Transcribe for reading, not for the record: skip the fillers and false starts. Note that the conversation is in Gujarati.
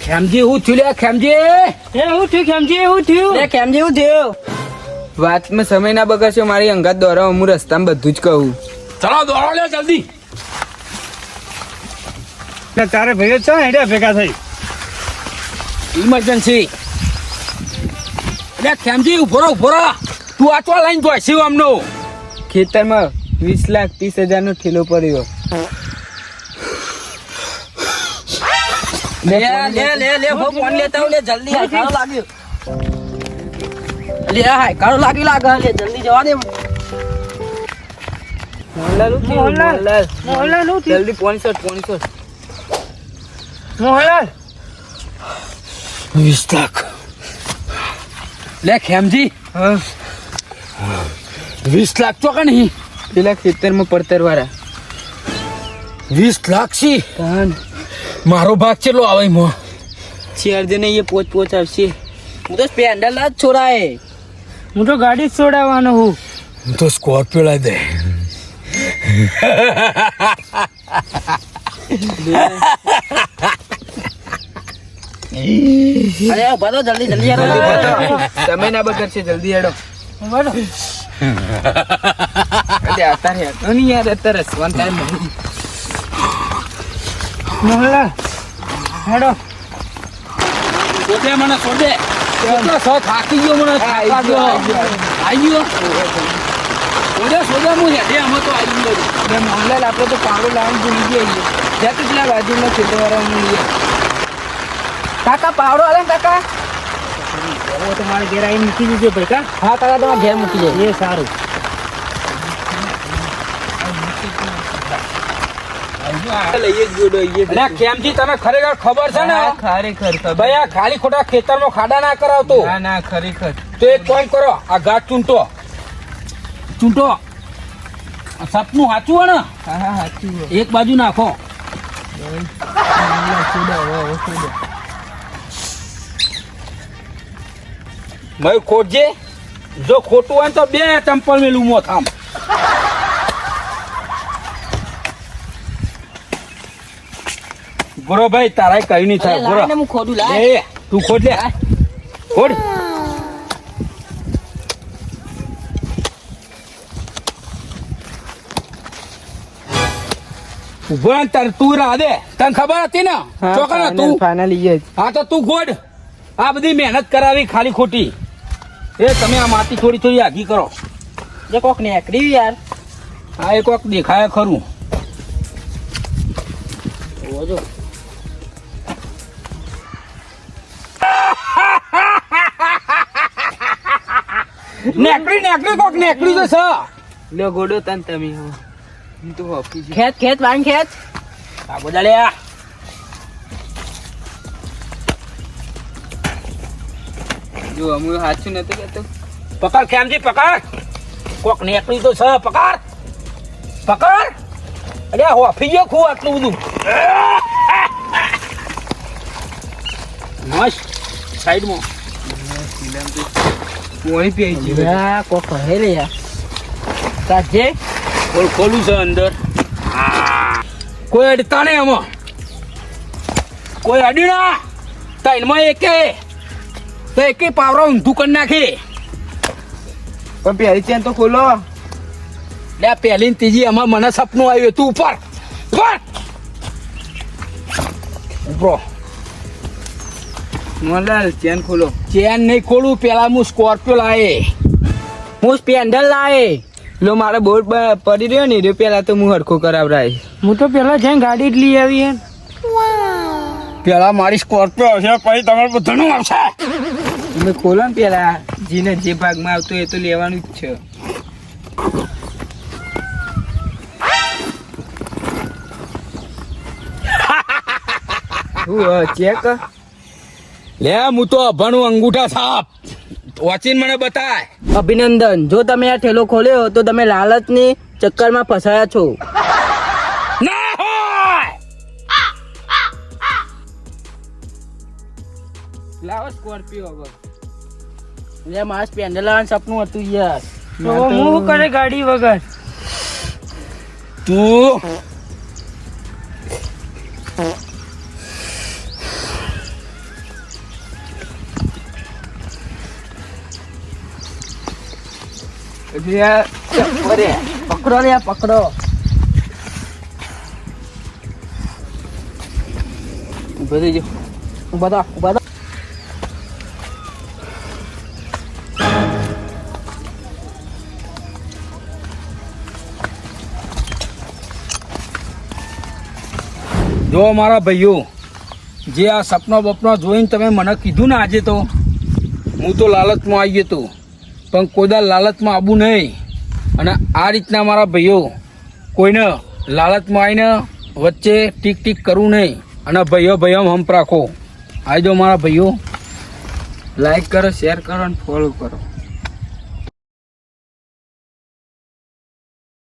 ખેમજી હું થયું લે ખેમજી હું થયું વાતમાં સમય ના બગાડશો, મારી અંગાત દોરાવો, હું રસ્તામાં બધું જ કહું. ચલો દોડો લે જલ્દી. તારે ભાઈઓ છો હેડ્યા ભેગા થઈ ઇમરજન્સી. લે ખેમજી ઉભો રહો. તું આ ચો લઈને જોઈશું આમનો. ખેતરમાં 20,30,000 નો ઠેલો પડ્યો. લે હો ફોન લેતા હું લે જલ્દી આ કાળો લાગ્યો લે હાય કાળો લાગે લે જલ્દી જવા દે મોહનલાલ જલ્દી 500. મોહનલાલ 20 લાખ. લે ખેમજી 20 લાખ તો નહીં પેલા ખેતરમાં પડતર વાળા 20 લાખ છે. મારો ભાગ ચેટલો આવે મો? 4 જણે એ પોચ આવશે. હું તો સ્પેન્ડર જ છોડાય હું તો ગાડી જ છોડાવવાનો હું. હું તો સ્કોર્પિયો લાવી દે. અરે બધો જલ્દી સમય ના બગડશે, જલ્દી હેડો. અત્યારે યાર અત્યારે રસવાન ટાઈમ નહીં. મોહનલાલ હેડો સોદે મને સોદે. કેટલો સો થાકી ગયો મને. આવી ગયો. સોદે હું હેડે આમાં તો આવી ગયો. મોહનલાલ આપણે તો પાવડો લાવવાનું ભૂલી ગયા. જ્યાં તો પેલા બાજુના ખેતરવાળા કાકા પાવડો આલે કાકા તમારે ઘેર આવીને મૂકી દીધો ભાઈ કા. હા કાકા તમારે ઘેર મૂકી જાય એ સારું. કેમથી તને ખરેખર ખબર છે ને? ખરેખર ભાઈ આ ખાલી ખોટા ખેતરમાં ખાડા ના કરાવતો. ના ખરેખર. તો એક કામ કરો, આ ઘાટ ચૂંટો. સપનું સાચું હોય ને? હા સાચું. એક બાજુ નાખો. ભાઈ ખોટજે. જો ખોટું હોય તો 2 ચંપલ મેલું મો થામ. ગોરો ભાઈ તારા કઈ નહીં થાય. ગોરો હું ખોડું લાય એ તું ખોદ લે. ખોડ. ઉભો રહે તાર તું રાહ દે. તને ખબર હતી ને ચોકન તું. ફાઇનલી હા તો તું ગોડ. આ બધી મહેનત કરાવી ખાલી ખોટી. એ તમે આ માટી થોડી આગી કરો. જે કોક ને એકડી યાર આ એક વખત દેખાય ખરું. ઓજો નેકડી કોક નેકડી તો છે. લ્યો ગોડો તન તમે હો. હું તો ઓફિસ ખેત વાંગ ખેત આ બધા લે. જો અમુ સાચું નતું કહેતો. પકડ ખેમજી પકડ. કોક નેકડી તો છે. પકડ. અરે હોફી ગયો ખું આટલું બધું. મસ્ત સાઈડમાં પોણી પી છે. યા કોક કહે લે યાર સાજે ખોલું છે અંદર. કોઈ અડતા નહીં આમાં. કોઈ અડી ના. તૈનમાં એકે પાવરો ઊંધું કરી નાખી. પણ પહેલી ચેન તો ખોલો. લે પહેલી ને ત્રીજી આમાં મને સપનું આવ્યું. તું ઉપર ઉભરો. મોહનલાલ ચેન ખોલો. ચેન નહીં ખોલું. પેલા હું સ્કોર્પિયો લાવે. હું સ્પેન્ડર લાય લો મારે બોર્ડ પડી રહ્યો ને પેલા તો હું હરખો કરાવરાય. હું તો પેલા જઈને ગાડી જ લઈ આવી હે પેલા મારી સ્કોર્પિયો છે પછી તમારે બધાનું આવશે. તમે ખોલો ને પેલા. જેને જે ભાગમાં આવતો એ તો લેવાનું જ છે. ચેક લે હું તો અભાણું અંગૂઠા સાપ. વાંચીને મને બતાય. અભિનંદન. જો તમે આ ઠેલો ખોલ્યો તો તમે લાલચની ચક્કરમાં ફસાયા છો. ના હોય. લાવો સ્કોર્પિયો હવે. એટલે મારા સ્પેન્ડર લાવવાનું સપનું હતું યાર. તો હું કરે ગાડી વગર તું પકડો રે પકડો. ઊભો થઈ જાઓ. ઉભા થા, ઉભા થા. જો મારા ભાઈઓ, જે આ સપનો બપનો જોઈને તમે મને કીધું ને આજે, તો હું તો લાલચમાં આવી ગયો હતો, પણ કોઈ દાળ લાલચમાં આવવું નહીં. અને આ રીતના મારા ભાઈઓ કોઈને લાલચમાં આવીને વચ્ચે ટીક ટીક કરવું નહીં. અને ભાઈઓ હંપ રાખો. આવી જાઓ મારા ભાઈઓ. લાઈક કરો, શેર કરો અને ફોલો કરો.